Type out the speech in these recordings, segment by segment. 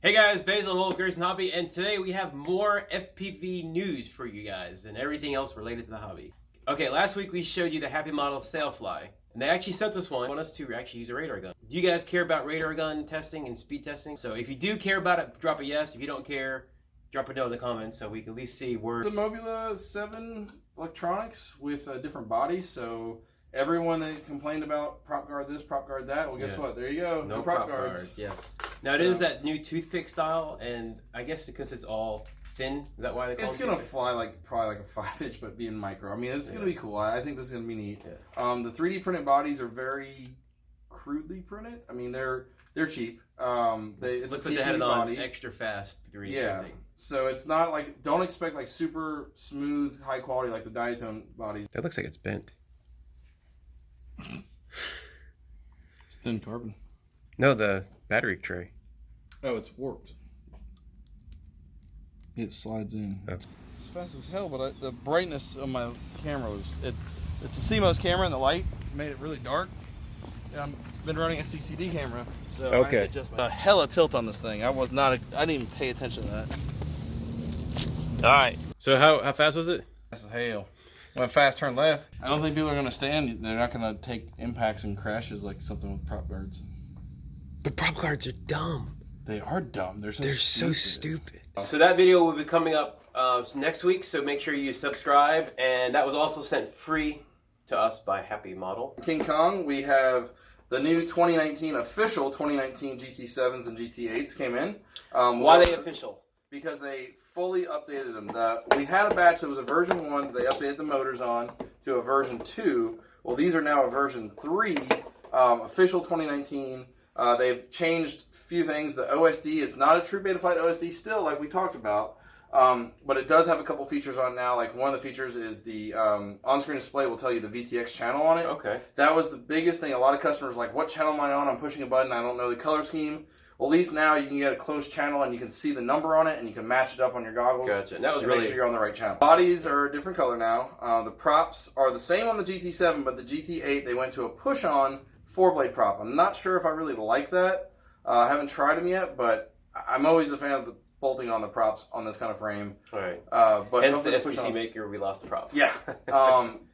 Hey guys, Basil Wolf, GraysonHobby, and today we have more FPV news for you guys and everything else related to the hobby. Okay, last week we showed you the HappyModel Sailfly, and they actually sent us one. They want us to actually use a radar gun. Do you guys care about radar gun testing and speed testing? So if you do care about it, drop a yes. If you don't care, drop a no in the comments so we can at least see where... The Mobula 7 electronics with different bodies, so everyone that complained about prop guard this, prop guard that, well guess what? There you go. No prop guards. Yes. Now it is that new toothpick style, and I guess because it's all thin, is that why they call it? It's gonna fly like probably like a 5-inch, but being micro. I mean, it's gonna be cool. I think this is gonna be neat. Yeah. The 3D printed bodies are very crudely printed. I mean, they're cheap. It's looks a like they had it on body. extra fast 3D printing. So it's not like, don't expect like super smooth, high quality like the Diatone bodies. That looks like it's bent. It's thin carbon. No, the battery tray. Oh, it's warped. It slides in. Oh. It's fast as hell, but the brightness of my camera was... It's a CMOS camera, and the light made it really dark. I've been running a CCD camera, so okay. I adjust a hella tilt on this thing. I didn't even pay attention to that. All right. So how fast was it? Fast as hell. Went fast, turn left. I don't think people are going to stand. They're not going to take impacts and crashes like something with prop guards. But prop guards are dumb. They are dumb. They're so stupid. So that video will be coming up next week, so make sure you subscribe. And that was also sent free to us by HappyModel. KingKong, we have the new 2019 official 2019 GT7s and GT8s came in. Why are they official? Because they fully updated them. We had a batch that was a version 1 that they updated the motors on to a version 2. Well, these are now a version 3, official 2019. They've changed a few things. The OSD is not a true Betaflight OSD still, like we talked about, but it does have a couple features on it now. Like one of the features is the on-screen display will tell you the VTX channel on it. Okay. That was the biggest thing. A lot of customers are like, what channel am I on? I'm pushing a button. I don't know the color scheme. Well, at least now you can get a closed channel and you can see the number on it and you can match it up on your goggles. Gotcha. And that was really... Make sure you're on the right channel. Bodies are a different color now. The props are the same on the GT7, but the GT8, they went to a push-on 4-blade prop. I'm not sure if I really like that. I haven't tried them yet, but I'm always a fan of the bolting on the props on this kind of frame. Right. But hence the SPC maker, we lost the prop. Yeah.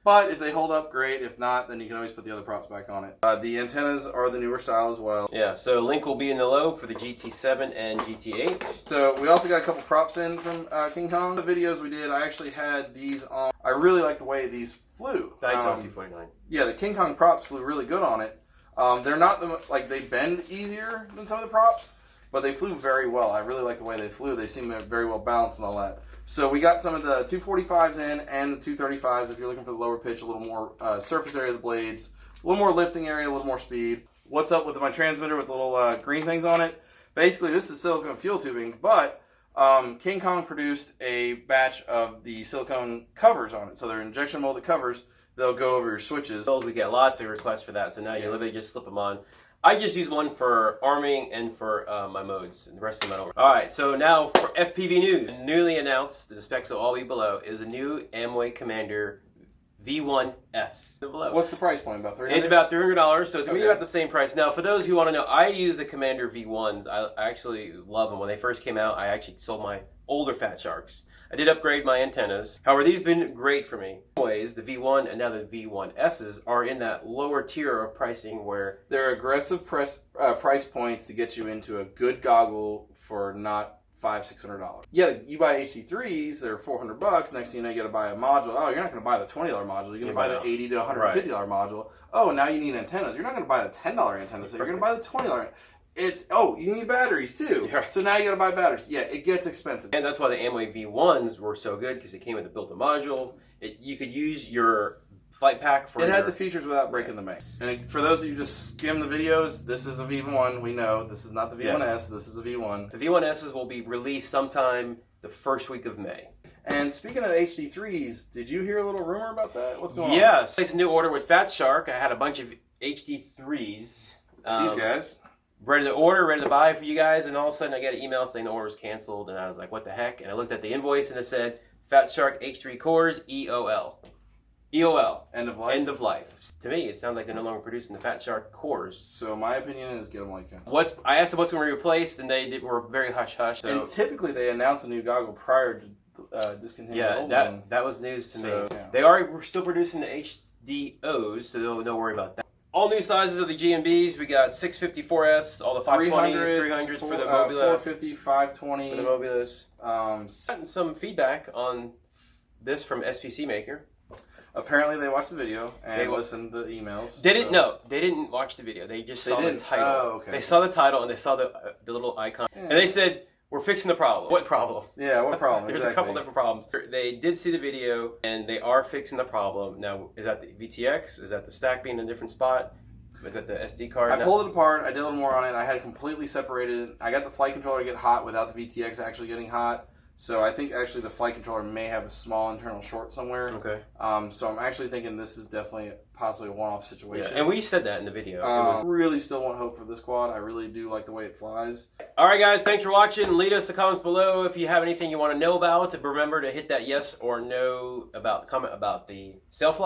But if they hold up, great. If not, then you can always put the other props back on it. The antennas are the newer style as well. Yeah, so link will be in the low for the GT7 and GT8. So we also got a couple props in from KingKong. The videos we did, I actually had these on. I really like the way these flew. Diatone 249. Yeah, the KingKong props flew really good on it. They're not like they bend easier than some of the props, but they flew very well. I really like the way they flew. They seem very well balanced and all that. So we got some of the 245s in and the 235s if you're looking for the lower pitch, a little more surface area of the blades, a little more lifting area, a little more speed. What's up with my transmitter with the little green things on it? Basically, this is silicone fuel tubing, but KingKong produced a batch of the silicone covers on it. So they're injection molded covers. They'll go over your switches. We get lots of requests for that, so now you literally just slip them on. I just use one for arming and for my modes, and the rest of them I don't. Alright, so now for FPV news. Newly announced, the specs will all be below, is a new Aomway Commander V1S. Below. What's the price point? About $300? It's about $300, so it's going to be about the same price. Now, for those who want to know, I use the Commander V1s. I actually love them. When they first came out, I actually sold my older FatSharks. I did upgrade my antennas. However, these have been great for me. Anyways, the V1 and now the V1Ss are in that lower tier of pricing where they're aggressive price points to get you into a good goggle for not $500-600. Yeah, you buy HD3s, they're $400. Next thing you know, you got to buy a module. Oh, you're not going to buy the $20 module. You're going to buy the $80 to $150 module. Oh, now you need antennas. You're not going to buy the $10 antennas. So you're going to buy the $20. You need batteries too. Right. So now you got to buy batteries. Yeah, it gets expensive. And that's why the Aomway V1s were so good, because it came with a built-in module. You could use your flight pack for It had the features without breaking the bank. And for those of you who just skim the videos, this is a V1. We know this is not the V1S. This is a V1. The V1Ss will be released sometime the first week of May. And speaking of HD3s, did you hear a little rumor about that? What's going on? Yes. Placed a new order with FatShark. I had a bunch of HD3s. These guys. Ready to order, ready to buy for you guys, and all of a sudden I get an email saying the order was canceled, and I was like, what the heck? And I looked at the invoice and it said FatShark H3 Cores EOL. EOL. End of life. End of life. To me, it sounds like they're no longer producing the FatShark cores. So my opinion is get them like that. I asked them what's going to be replaced, and were very hush-hush. So. And typically they announce a new goggle prior to discontinuing the old one. That was news to me. Yeah. They are still producing the HDOs, so don't worry about that. All new sizes of the GNBs. We got 654S, all the 520s, 300s for the Mobula. 450, 520. For the Mobulas. Gotten some feedback on this from SPC Maker. Apparently they watched the video and listened to the emails. They didn't watch the video. They just saw the title. Oh, okay. They saw the title and they saw the little icon. Yeah. And they said, we're fixing the problem. What problem? Yeah, what problem? There's a couple different problems. They did see the video and they are fixing the problem. Now, is that the VTX? Is that the stack being in a different spot? Is that the SD card? I pulled it apart. I did a little more on it. I had it completely separated. I got the flight controller to get hot without the VTX actually getting hot. So I think actually the flight controller may have a small internal short somewhere. Okay. So I'm actually thinking this is definitely possibly a one-off situation. Yeah, and we said that in the video. I really still want hope for this quad. I really do like the way it flies. All right, guys. Thanks for watching. Leave us the comments below if you have anything you want to know about. Remember to hit that yes or no comment about the Sailfly.